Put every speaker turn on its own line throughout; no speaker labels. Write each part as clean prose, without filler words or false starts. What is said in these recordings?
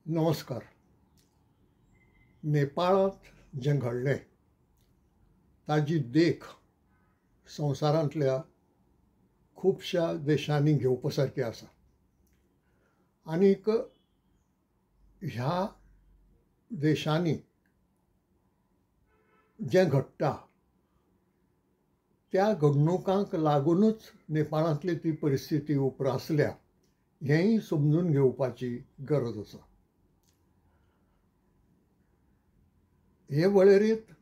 नमस्कार. नेपाळात जें घडलें ताची देख संवसारांतल्या खुबश्या देशांनी घेवपा सारकी आसा. आनीक ह्या देशांनी जें घडटा त्या घडणुकांक लागूनच नेपाळांतली ती परिस्थिती उप्रासल्या हेंय समजून घेवपाची गरज आसा. हे वळेरींत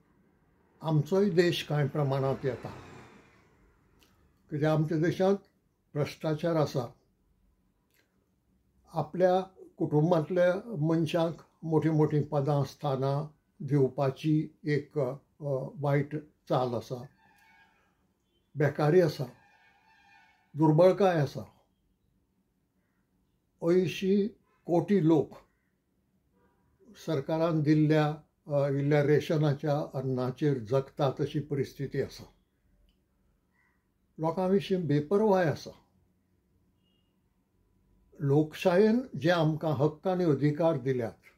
आमचोय देश कांय प्रमाणांत येता, कित्याक आमच्या देशांत भ्रश्टाचार आसा. आपल्या कुटुंबांतल्या मनशांक मोठी मोठी पदां स्थानां दिवपाची एक वायट चाल आसा. बेकारी आसा, दुर्बळकाय आसा. 80 कोटी लोक सरकारान दिल्ल्या इल्ल्या रेशनाच्या अन्नाचेर जगतात अशी परिस्थिती आसा. लोकां विशीं बेपरवाय आसा. लोकशायेन जे आमकां हक्क आनी अधिकार दिल्यात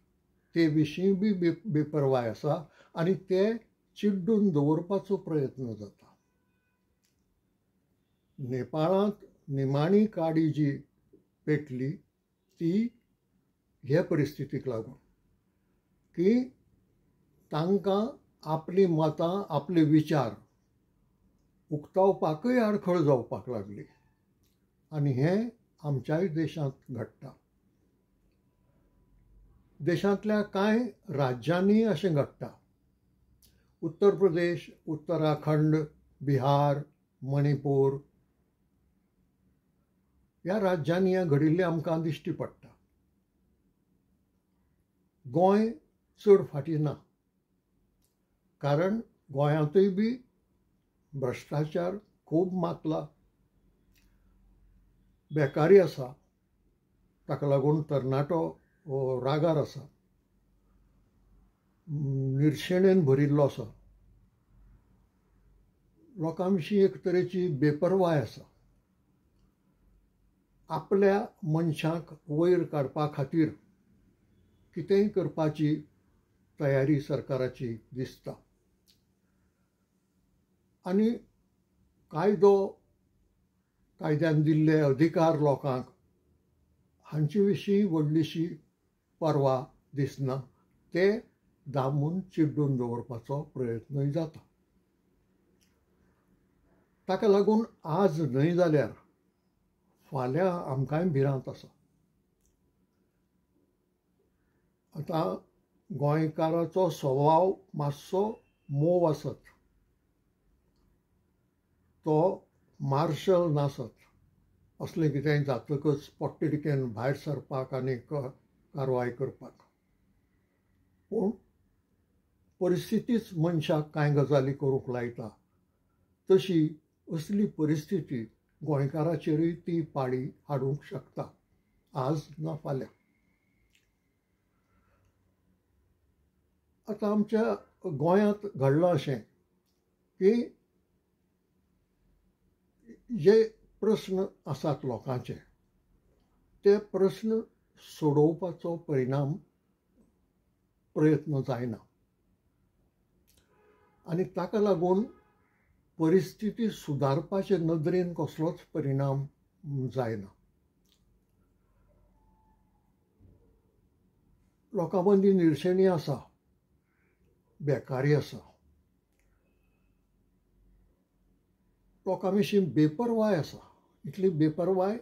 ते विशीं बी बेपरवाय आसा आनी ते चिड्डून दवरपाचो प्रयत्न जाता. नेपाळांत निमाणी काडी जी पेटली ती हे परिस्थितीक लागून की तांकां आपली मतां आपले विचार उक्तावपाकय आडखळ जावपाक लागली. आनी हें आमच्याय देशांत घडटा. देशांतल्या कांय राज्यांनी अशें घडटा. उत्तर प्रदेश, उत्तराखंड, बिहार, मणिपूर ह्या राज्यांनी हें घडिल्लें आमकां दिश्टी पडटा. गोंय चड फाटीं ना, कारण गोंयांतूय बी भ्रश्टाचार खूब मातला. बेकारी आसा, ताका लागून तरणाटो रागार आसा, निर्शेणेन भरिल्लो आसा. लोकां विशीं एक तरेची बेपरवाय आसा. आपल्या मनशांक वयर काडपा खातीर कितेंय करपाची तयारी सरकाराची दिसता. आनी कायद्यान दिल्ले अधिकार लोकांक हांचे विशीं व्हडलीशी पर्वा दिसना. ते दामून चिड्डून दवरपाचो प्रयत्नय जाता. ताका लागून आज न्हय जाल्यार फाल्यां आमकांय भिरांत आसा. आतां गोंयकाराचो स्वभाव मातसो मोव आसत, तो मार्शल नासत. असलें कितेंय जातकच पोट्टिडकेन भायर सरपाक आनी कारवाय करपाक. पूण परिस्थितीच मनशाक कांय गजाली करूंक लायता. तशी असली परिस्थिती गोंयकाराचेरूय ती पाळी हाडूंक शकता, आज ना फाल्यां. आतां आमच्या गोंयांत घडलां अशें की जे प्रस्न आसात लोकांचे ते प्रस्न सोडोवपाचो प्रयत्न जायना. आनी ताका लागून परिस्थिती सुदारपाचे नदरेन कसलोच परिणाम जायना. लोकां मदीं निर्शेणी आसा, बेकारी आसा. लोकां विशीं बेपरवाय आसा. इतली बेपरवाय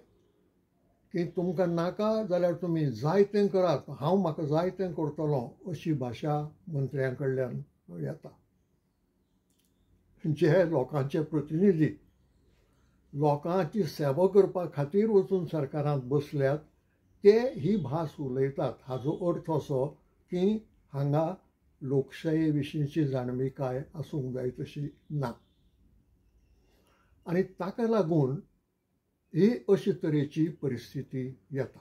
की तुमकां नाका जाल्यार तुमी जाय तें करात, हांव म्हाका जाय तें करतलों अशी भाशा मंत्र्यां कडल्यान येता. जे लोकांचे प्रतिनिधी लोकांची सेवा करपा खातीर वचून सरकारांत बसल्यात ते ही भास उलयतात. हाचो अर्थ असो की हांगा लोकशाये विशींची जाणविकाय आसूंक जाय तशी ना. आनी ताका लागून ही अशे तरेची परिस्थिती येता.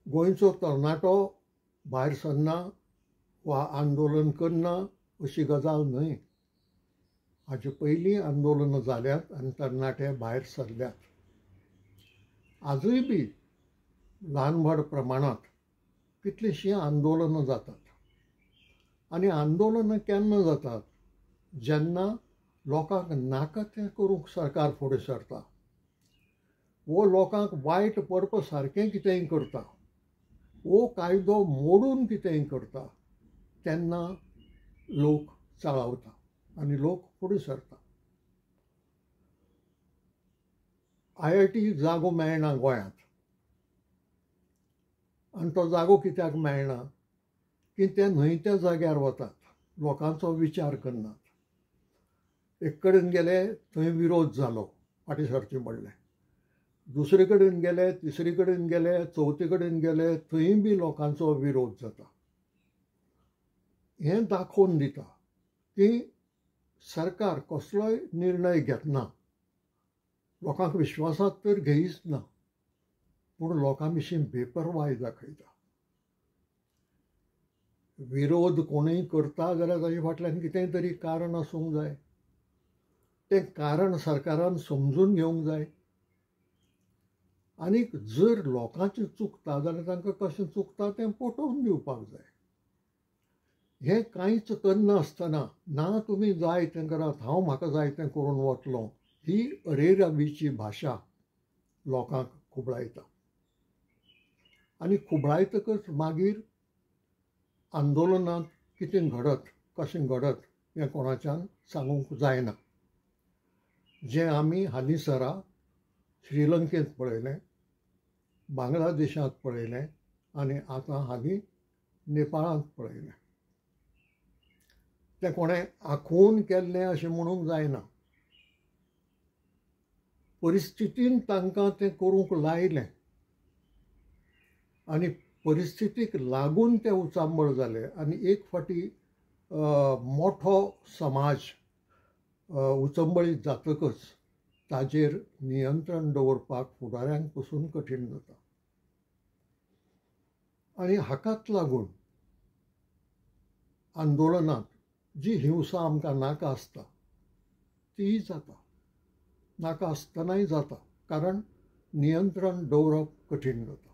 गोंयचो तरणाटो भायर सरना वा आंदोलन करना अशी गजाल न्हय. हाचे पयलीं आंदोलनां जाल्यात आनी तरणाटे भायर सरल्यात. आजूय बी ल्हान व्हड प्रमाणात कितलींशीं आंदोलनां जातात. आनी आंदोलनां केन्ना जातात जेन्ना लोकांक नाका तें करूंक सरकार फुडें सरता, वो लोकांक वायट पडपा सारकें कितेंय करता, वो कायदो मोडून कितेंय करता, तेन्ना लोक चाळावता आनी लोक फुडें सरता. IIT जागो मेळना गोंयांत, आनी तो जागो कित्याक मेळना की ते न्हय त्या जाग्यार वतात, लोकांचो विचार करनात. एक कडेन गेले थंय विरोध जालो, फाटीं सरचें पडलें. दुसरे कडेन गेले, तिसरे कडेन गेले, चवथे कडेन गेले, थंय बी लोकांचो विरोध जाता. हें दाखोवन दिता की सरकार कसलोय निर्णय घेतना लोकांक विश्वासांत तर घेयच ना, पूण लोकां विशीं बेपरवाय दाखयता. विरोध कोणूय करता जाल्यार ताचे फाटल्यान कितेंय तरी कारण आसूंक जाय. तें कारण सरकारान समजून घेवंक जाय. आनीक जर लोकांचें चुकता जाल्यार तांकां कशें चुकता तें पटोवन दिवपाक जाय. हें कांयच करनासतना ना तुमी जाय तें करात, हांव म्हाका जाय तें करून वतलों, ही अरेरावीची भाशा लोकांक खुबळायता. आनी खुबळायतकच मागीर आंदोलनांत कितें घडत, कशें घडत हें कोणाच्यान सांगूंक जायना. जें आमी हालींसरा श्रीलंकेंत पळयलें, बांगलादेशांत पळयलें आनी आतां हालीं नेपाळांत पळयलें. तें कोणें आखून केल्लें अशें म्हणूंक जायना. परिस्थितीन तांकां तें करूंक लायलें आनी परिस्थितीक लागून तें उचांबळ जालें. आनी एक फावटी मोठो समाज उचंबळीत जातकच ताजेर नियंत्रण दवरपाक फुडाऱ्यांक पसून कठीण जाता. आनी हाकाच लागून आंदोलनांत जी हिंसा आमकां नाका आसता ती जाता, नाका आसतनाय जाता, कारण नियंत्रण दवरप कठीण जाता.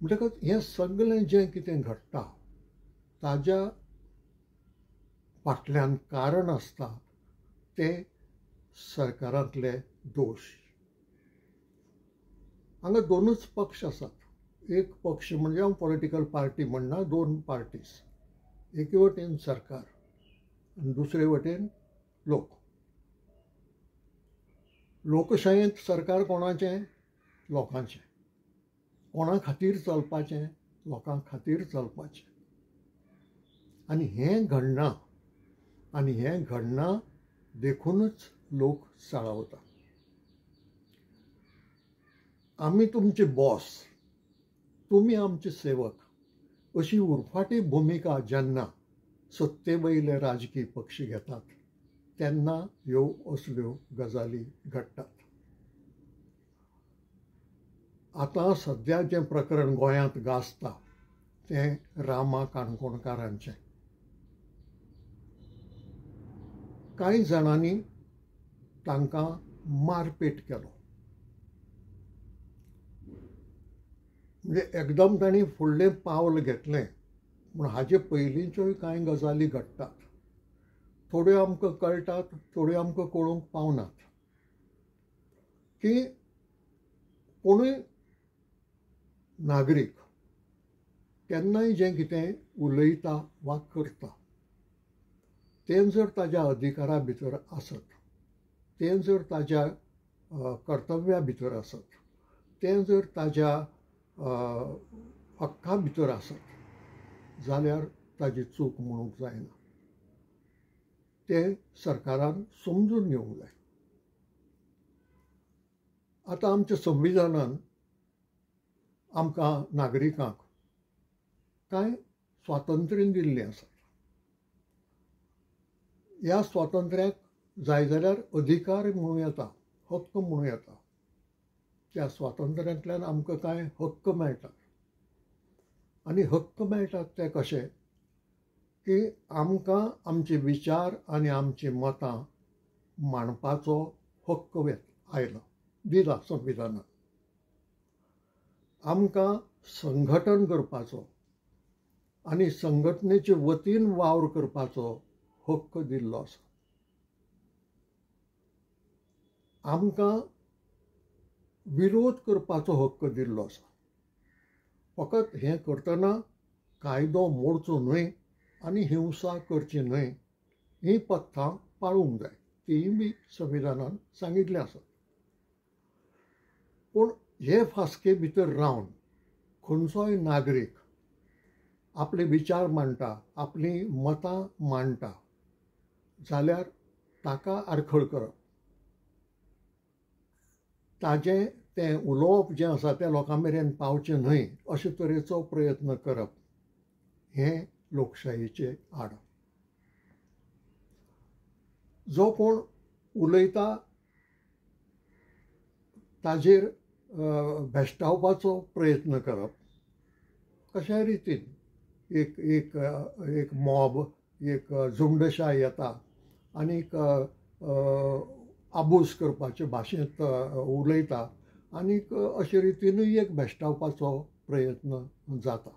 म्हणटकच हें सगळें जें कितें घडटा ताज्या फाटल्यान कारण आसता तें सरकारांतले दोश. हांगा दोनूच पक्ष आसात. एक पक्ष म्हणजे हांव पॉलिटिकल पार्टी म्हणना, दोन पार्टीज. एके वटेन सरकार आनी दुसरे वटेन लोक. लोकशायेंत सरकार कोणाचें? लोकांचें. कोणा खातीर चलपाचें? लोकां खातीर चलपाचें. आनी हें घडना, आनी हें घडना देखूनच लोक चाळावता. आमी तुमचे बॉस, तुमी आमचे सेवक, अशी उरफाटी भुमिका जेन्ना सत्ते वयले राजकीय पक्ष घेतात तेन्ना ह्यो असल्यो गजाली घडटात. आतां सद्या जें प्रकरण गोंयांत गाजता तें रामा काणकोणकारांचें. कांय जाणांनी तांकां मारपेट केलो. म्हणजे एकदम तांणी फुडलें पावल घेतलें, पूण हाचे पयलींच्योय कांय गजाली घडटात. थोड्यो आमकां कळटात, थोड्यो आमकां कळूंक पावनात. की कोणूय नागरीक केन्नाय जें कितें उलयता वा करता तें जर ताज्या अधिकारा भितर आसत, तें जर ताज्या कर्तव्या भितर आसत, तें जर ताज्या हक्का भितर आसत जाल्यार ताजी चूक म्हणूंक जायना. तें सरकारान समजून घेवंक जाय. आतां आमच्या संविधानान आमकां नागरिकांक कांय स्वातंत्र्य दिल्लीं आसात. ह्या स्वातंत्र्याक जाय जाल्यार अधिकार म्हणूं येता, हक्क म्हणूं येता. त्या स्वातंत्र्यांतल्यान आमकां कांय हक्क मेळटात. आनी हक्क मेळटात ते कशे की आमकां आमचे विचार आनी आमची मतां मांडपाचो हक्क आयला. दिला संविधानान. आमकां संघटन करपाचो आनी संघटनेचे वतीन वावर करपाचो हक्क दिल्लो आसा. आमकां विरोध करपाचो हक्क दिल्लो आसा. फकत हें करतना कायदो मोडचो न्हय आनी हिंसा करची न्हय ही पथ्यां पाळूंक जाय. तीय बी संविधानान सांगिल्लें आसा. पूण हे फासके भितर रावन खंयचोय नागरीक आपले विचार मांडटा, आपली मतां मांडटा जाल्यार ताका आडखळ करप, ताजें तें उलोवप जें आसा तें लोकां मेरेन पावचें न्हय अशे तरेचो प्रयत्न करप हें लोकशायेचें आड. जो कोण उलयता ताजेर भेश्टावपाचो प्रयत्न करप, कशाय रितीन एक मॉब, एक झुंडशाय येता आनीक आबूज करपाचे भाशेंत उलयता आनीक अशे रितीनूय एक भेश्टावपाचो प्रयत्न जाता.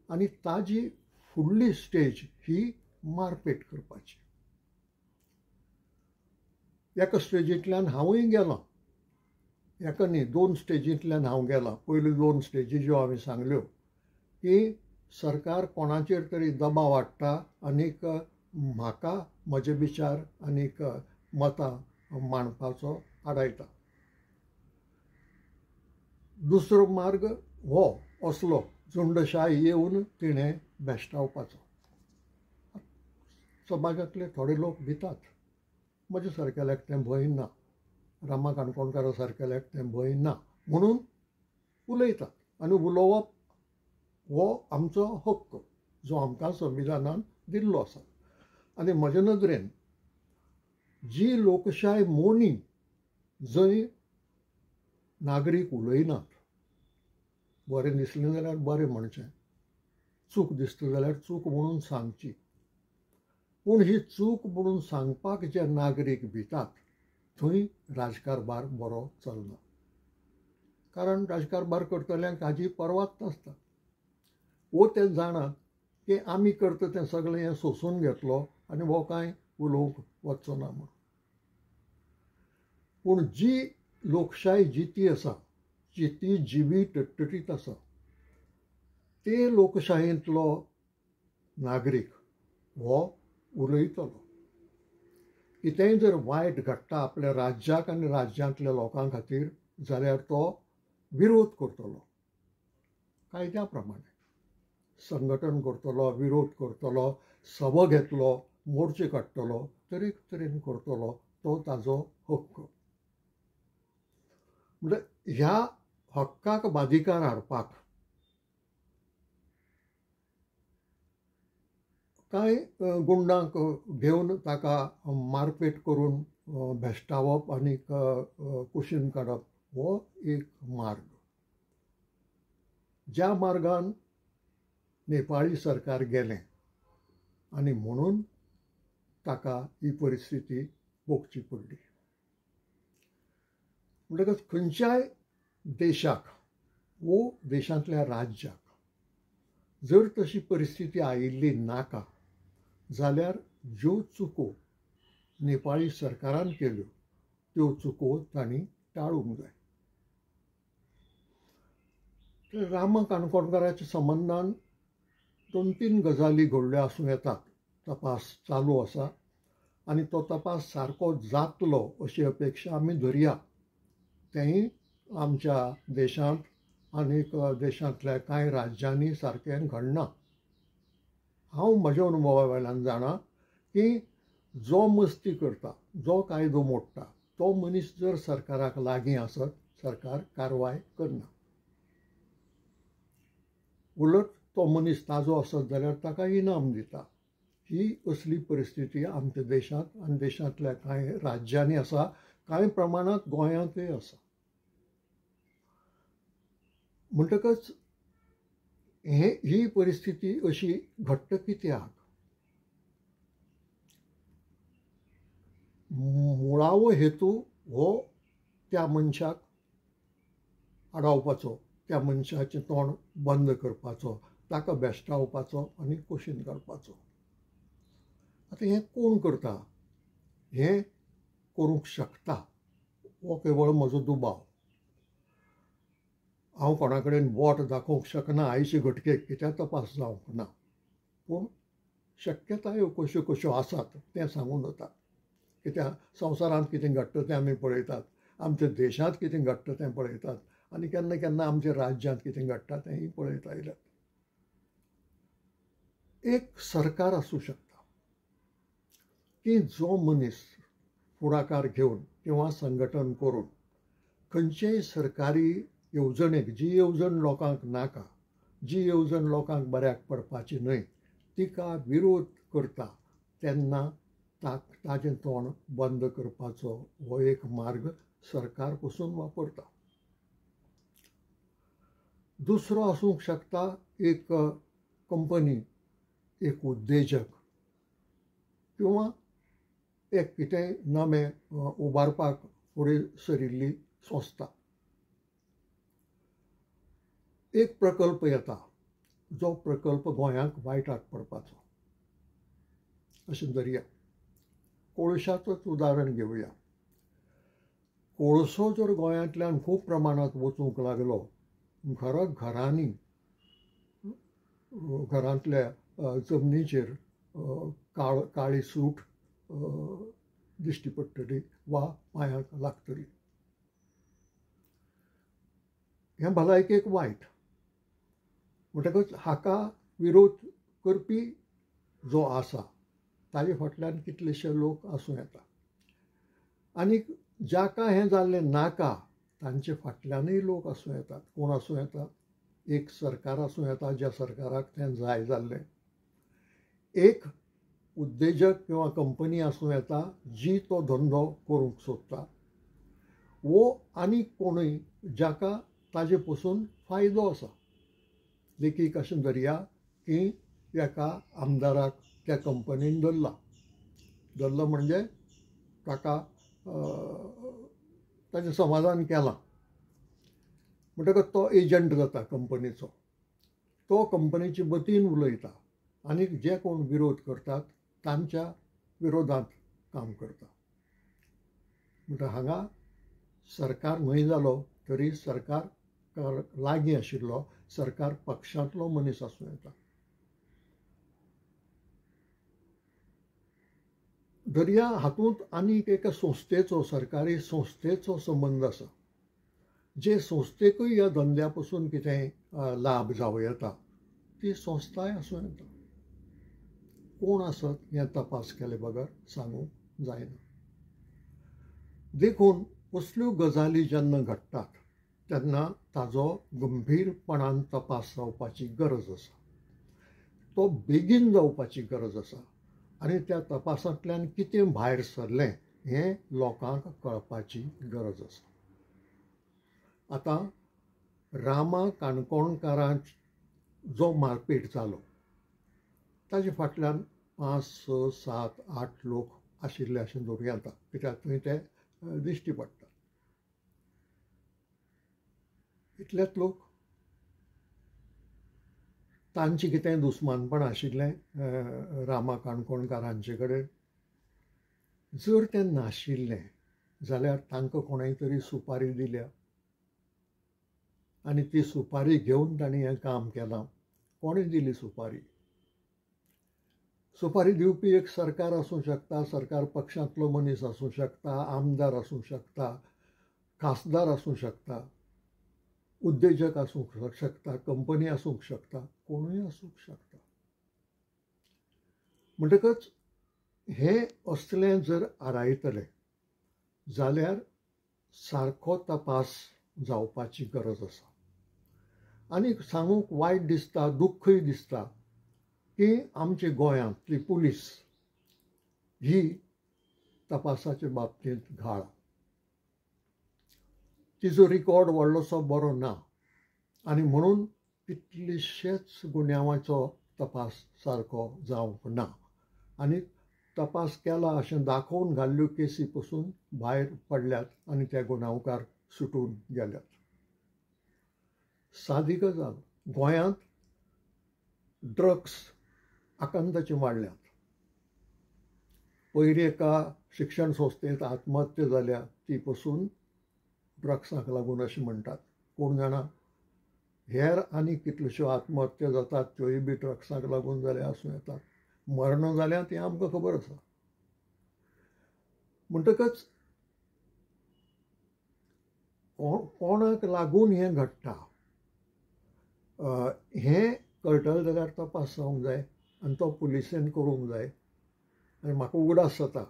आनी ताजी फुडली स्टेज ही मारपेट करपाची. एका स्टेजींतल्यान हांवूय गेलां, एका न्ही 2 स्टेजींतल्यान हांव गेलां. पयल्यो 2 स्टेजी ज्यो हांवें सांगल्यो की सरकार कोणाचेर तरी दबाव हाडटा आनीक म्हाका म्हजे विचार आनीक मतां मांडपाचो आडायता. दुसरो मार्ग हो असलो झुंडशाय येवन तिणें भेश्टावपाचो. समाजांतले थोडे लोक भितात. म्हजे सारकेल्याक तें भंय ना, रामा काणकोणकारा सारकेल्याक तें भंय ना म्हणून उलयतात आनी उलोवप हो आमचो हक्क जो आमकां संविधानान दिल्लो आसा. आनी म्हजे नदरेन जी लोकशाय मोनी जंय नागरीक उलयनात, बरें दिसलें जाल्यार बरें म्हणचें, चूक दिसता जाल्यार चूक म्हणून सांगची. पूण ही चूक म्हणून सांगपाक जे नागरीक भितात थंय राजकारभार बरो चलना. कारण राजकारभार करतल्यांक हाजी पर्वाच नासता. वो ते जाणात की आमी करता तें सगळें हें सोंसून घेतलो आनी हो कांय उलोवंक वचचो ना म्हूण. पूण जी लोकशाय जिती आसा, जिती जिवी टटटीत आसा, ते लोकशायेंतलो नागरीक हो उलयतलो. कितेंय जर वायट घडटा आपल्या राज्याक आनी राज्यांतल्या लोकां खातीर जाल्यार तो विरोध करतलो कायद्या प्रमाणे. संघटन करतलो, विरोध करतलो, सभा घेतलो, मोर्चे काडटलो, तरेन करतलो. तो ताजो हक्क. म्हणजे ह्या हक्काक बादिकार हाडपाक कांय गुंडांक घेवन ताका मारपेट करून भेश्टावप आनीक कुशीन काडप हो एक मार्ग. ज्या मार्गान नेपाळी सरकार गेलें आनी म्हणून ताका ही परिस्थिती भोगची पडली. म्हणटकच खंयच्याय देशाक वो देशांतल्या राज्याक जर तशी परिस्थिती आयिल्ली नाका जाल्यार ज्यो चुको नेपाळी सरकारान केल्यो त्यो चुको तांणी टाळूंक जाय. रामा काणकोणकाराच्या संबंदान 2-3 गजाली घडल्यो आसूं येतात. तपास चालू आसा आनी तो तपास सारको जातलो अशी अपेक्षा आमी धरया. तेंय आमच्या देशांत आनीक देशांतल्या कांय राज्यांनी सारकें घडना. हांव म्हज्या अनुभवा वेल्यान जाणा की जो मस्ती करता, जो कायदो मोडटा, तो मनीस जर सरकाराक लागीं आसत, सरकार कारवाय करना. उलट तो मनीस ताजो आसत जाल्यार ताका इनाम दिता. ही असली परिस्थिती आमच्या देशांत आनी देशांतल्या कांय राज्यांनी आसा, कांय प्रमाणांत गोंयांतय आसा. म्हणटकच ही परिस्थिती अशी घडटा कित्याक? मुळावो हेतू हो त्या मनशाक आडावपाचो, त्या मनशाचें तोंड बंद करपाचो, ताका बेश्टावपाचो आनी कुशीन काडपाचो. आतां हें कोण करता? हें करूंक शकता हो केवळ म्हजो दुबाव. हांव कोणा कडेन बोट दाखोवंक शकना आयचे घटकेक, कित्याक तपास जावंक ना. पूण शक्यतायो कश्यो कश्यो आसात तें सांगून जाता. कित्याक संवसारांत कितें घडटा तें आमी पळयतात, आमच्या देशांत कितें घडटा तें पळयतात, आनी केन्ना केन्ना आमच्या राज्यांत कितें घडटा तेंय पळयत आयल्यात. एक सरकार आसूं शकता की जो मनीस फुडाकार घेवन किंवा संघटन करून खंयचेय सरकारी येवजणेक, जी येवजण लोकांक नाका, जी येवजण लोकांक बऱ्याक पडपाची न्हय, तिका विरोध करता तेन्ना ताचें तोंड बंद करपाचो हो एक मार्ग सरकार पसून वापरता. दुसरो आसूंक शकता एक कंपनी, एक उद्देजक किंवा एक कितेंय नवें उबारपाक फुडें सरिल्ली संस्था. एक प्रकल्प येता, जो प्रकल्प गोंयांक वायटाक पडपाचो. अशें धरया, कोळशाचोच उदाहरण घेवया. कोळसो जर गोंयांतल्यान खूब प्रमाणांत वचूंक लागलो, घरांनी घरांतल्या जमनीचेर काळी सूट दिश्टी पडटली वा पांयांक लागतली. हें भलायकेक वायट. म्हणटकच हाका विरोध करपी जो आसा ताचे फाटल्यान कितलेशे लोक आसूं येता, आनी जाका हें जाल्लें नाका तांचे फाटल्यानय लोक आसूं येतात. कोण आसूं येता? एक सरकार आसूं येता, ज्या सरकाराक तें जाय जाल्लें. एक उद्देजक किंवा कंपनी आसूं येता, जी तो धंदो करूंक सोदता, वो आनी कोणूय जाका ताजे पसून फायदो आसा. देखीक अशें धरया की एका आमदाराक त्या कंपनीन धरला म्हणजे ताका ताचें समाधान केलां, म्हणटकच तो एजंट जाता कंपनीचो. तो कंपनीचे वतीन उलयता आनी जे कोण विरोध करतात तांच्या विरोधांत काम करता. म्हणटकच हांगा सरकार न्हय जालो तरी सरकार लागीं आशिल्लो सरकार पक्षांतलो मनीस आसूं येता. धरया हातूंत आनीक एका संस्थेचो, सरकारी संस्थेचो संबंद आसा. जे संस्थेकूय ह्या धंद्या पसून कितेंय लाभ जावं येता, ती संस्थाय आसूं येता. कोण आसत हें तपास केले बगर सांगूंक जायना. देखून असल्यो गजाली जेन्ना घडटात तेन्ना ताजो गंभीरपणान तपास जावपाची गरज आसा. तो बेगीन जावपाची गरज आसा आनी त्या तपासांतल्यान कितें भायर सरलें हें लोकांक कळपाची गरज आसा. आतां रामा काणकोणकारांक जो मारपेट जालो ताचे फाटल्यान 5, 6, 7, 8 लोक आशिल्ले अशें धरूं येता, कित्याक थंय ते दिश्टी पडटा. इतलेच लोक, तांचे कितें दुस्मानपण आशिल्लें रामा काणकोणकारांचे कडेन? जर तें नाशिल्लें जाल्यार तांकां कोणेंय तरी सुपारी दिल्या आनी ती सुपारी घेवन तांणी हें काम केलां. कोणें दिली सुपारी? सुपारी दिवपी एक सरकार आसूं शकता, सरकार पक्षांतलो मनीस आसूं शकता, आमदार आसूं शकता, खासदार आसूं शकता, उद्देजक आसूंक शकता, कंपनी आसूंक शकता, कोणूय आसूंक शकता. म्हणटकच हें असलें जर आरायतलें जाल्यार सारको तपास जावपाची गरज आसा. आनी सांगूंक वायट दिसता, दुख्खय दिसता की आमचे गोंयांतली पुलीस ही तपासाचे बाबतींत घाळ. तिजो रिकॉर्ड व्हडलोसो बरो ना आनी म्हणून कितलेशेच गुन्यांवाचो तपास सारको जावंक ना. आनी तपास केला अशें दाखोवन घाल्ल्यो केसी पसून भायर पडल्यात आनी ते गुन्यांवकार सुटून गेल्यात. सादी गजाल, गोंयांत ड्रग्स आकांताचे वाडल्यात. पयलीं एका शिक्षण संस्थेंत आत्महत्या जाल्या ती पसून ड्रग्साक लागून अशें म्हणटात. कोण जाणा हेर आनी कितल्योश्यो आत्महत्या जातात त्योय बी ड्रग्साक लागून जाल्या आसूं येतात. मरणां जाल्यात तें आमकां खबर आसा. म्हणटकच कोणाक लागून हें घडटा हें कळटलें जाल्यार तपास जावंक जाय आनी तो पुलिसेन करूंक जाय. आनी म्हाका उगडास जाता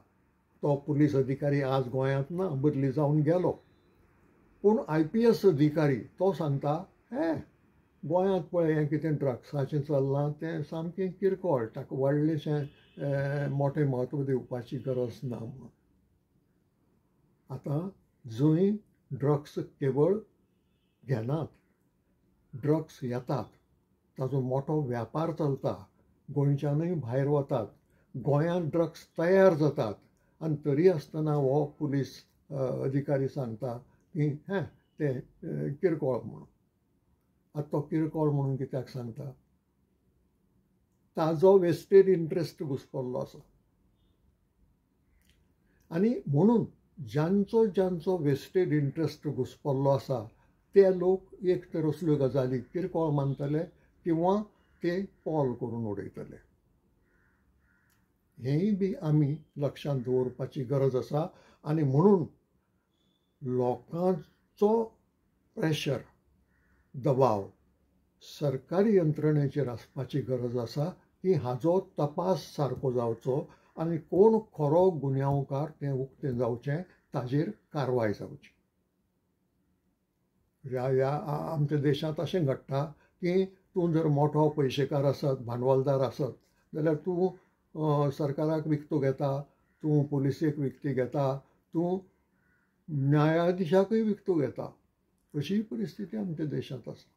तो पुलीस अधिकारी आज गोंयांत ना, बदली जावन गेलो. पूण IPS अधिकारी तो सांगता गोंयांत पळय हें कितें ड्रग्साचें चल्लां तें सामकें किरकोळ, ताका व्हडलेशें मोठें म्हत्व दिवपाची गरज ना म्हणून. आतां जंय ड्रग्स केवळ घेनात, ड्रग्स येतात, ताजो मोठो व्यापार चलता, गोंयच्यानूय भायर वतात, गोंयांत ड्रग्स तयार जातात आनी तरी आसतना हो पुलीस अधिकारी सांगता की तें किरकोळ म्हणून. आतां तो किरकोळ म्हणून कित्याक सांगता? ताजो वेस्टेड इंट्रस्ट घुसपल्लो आसा. आनी म्हणून ज्यांचो वेस्टेड इंट्रस्ट घुसपल्लो आसा ते लोक एक तर असल्यो गजाली किरकोळ मानतले किंवा ते पॉल करून उडयतले. हेंय बी आमी लक्षांत दवरपाची गरज आसा. आनी म्हणून लोकांचो प्रेशर, दबाव सरकारी यंत्रणेचेर आसपाची गरज आसा की हाजो तपास सारको जावचो आनी कोण खरो गुन्यांवकार तें उक्तें जावचें, ताजेर कारवाय जावची. ह्या आमच्या देशांत अशें घडटा की तूं जर मोठो पयशेकार आसत, भांडवलदार आसत जाल्यार तूं सरकाराक विकतो घेता, तूं पुलिसेक विकती घेता, तूं न्यायाधीशाकूय विकतो घेता. अशी परिस्थिती आमच्या देशांत आसा.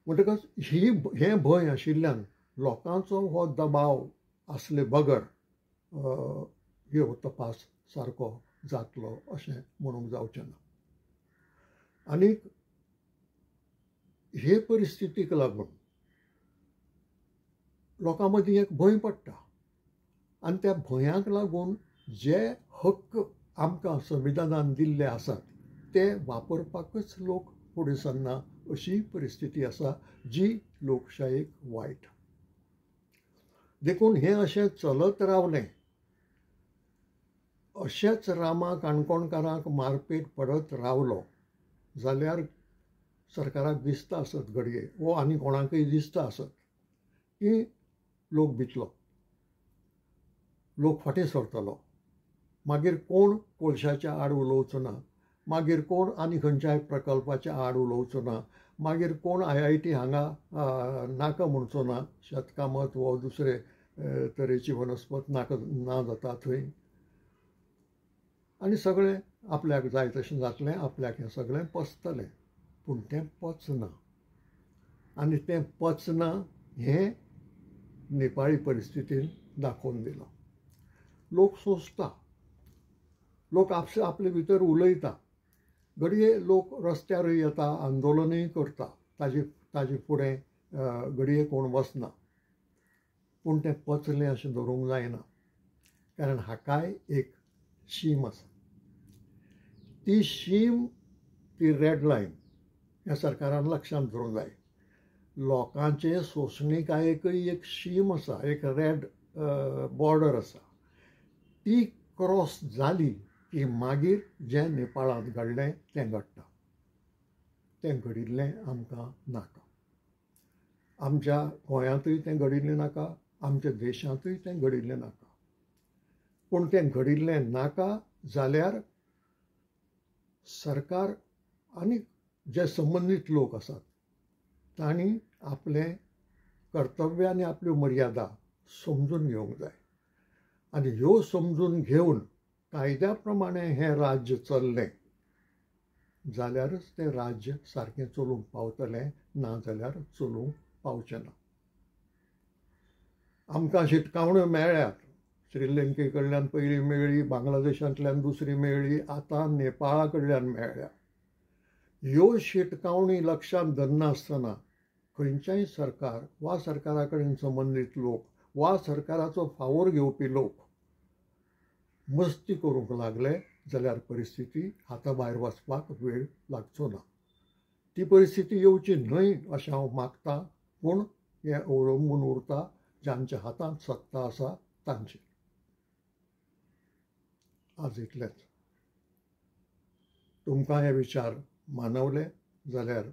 म्हणटकच हे भंय आशिल्ल्यान लोकांचो हो दबाव आसले बगर ह्यो तपास सारको जातलो अशें म्हणूंक जावचें ना. आनीक हे परिस्थितीक लागून लोकां मदीं एक भंय पडटा आनी त्या भंयाक लागून जे हक्क आमकां संविधानान दिल्ले आसात ते वापरपाकच लोक फुडें सरना अशी परिस्थिती आसा जी लोकशायेक वायट. देखून हें अशें चलत रावलें, अशेंच रामा काणकोणकारांक मारपेट पडत रावलो जाल्यार सरकाराक दिसता आसत घडये वो आनी कोणाकय दिसता आसत की लोक भितलो, लोक फाटीं सरतलो, मागीर कोण कोळशाच्या आड उलोवचो ना, मागीर कोण आनी खंयच्याय प्रकल्पाच्या आड उलोवचो ना, मागीर कोण IIT हांगा नाका म्हणचो ना, शेतकामत वो दुसरे तरेची वनस्पत ना जाता थंय. आनी सगळें आपल्याक जाय तशें जातलें, आपल्याक हें सगळें पचतलें. पूण तें पचना. आनी तें पचना हें नेपाळी परिस्थितीन दाखोवन दिलां. लोक सोंसता, लोक आपले भितर उलयता, घडये लोक रस्त्यारूय येता, आंदोलनूय करता, ताजे फुडें घडये कोण वचना. पूण तें पचलें अशें धरूंक जायना, कारण हाकाय एक शीम आसा. ती शीम, ती रेड लायन ह्या सरकारान लक्षांत दवरूंक जाय. लोकांचे सोंसणिकायेकय एक शीम आसा, एक रेड बॉर्डर आसा. ती क्रॉस जाली की मागीर जें नेपाळांत घडलें तें घडटा. तें घडिल्लें आमकां नाका. आमच्या गोंयांतूय तें घडिल्लें नाका, आमच्या देशांतूय तें घडिल्लें नाका. पूण तें घडिल्लें नाका जाल्यार सरकार आनी जे संबंदीत लोक आसात तांणी आपलें कर्तव्य आनी आपल्यो मर्यादा समजून घेवंक जाय. आनी ह्यो समजून घेवन कायद्या प्रमाणें हें राज्य चल्लें जाल्यारच तें राज्य सारकें चलूंक पावतलें, ना जाल्यार चलूंक पावचें ना. आमकां शिटकावण्यो मेळ्ळ्यात, श्रीलंके कडल्यान पयली मेळ्ळी, बांगलादेशांतल्यान दुसरी मेळ्ळी, आतां नेपाळा कडल्यान मेळ्ळ्या. ह्यो शिटकावणी लक्षांत धरनासतना खंयचेय सरकार वा सरकारा कडेन संबंदीत लोक वा सरकाराचो फावोर घेवपी लोक मस्ती करूंक लागले जाल्यार परिस्थिती हाता भायर वचपाक वेळ लागचो ना. ती परिस्थिती येवची न्हय अशें हांव मागतां, पूण हें अवलंबून उरता जांच्या हातांत सत्ता आसा तांचेर. आज इतलेंच. तुमकां हे विचार मानवले जाल्यार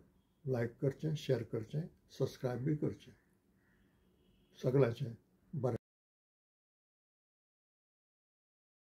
लायक करचें, शेअर करचें, सबस्क्रायब बी करचें. सगळ्यांचें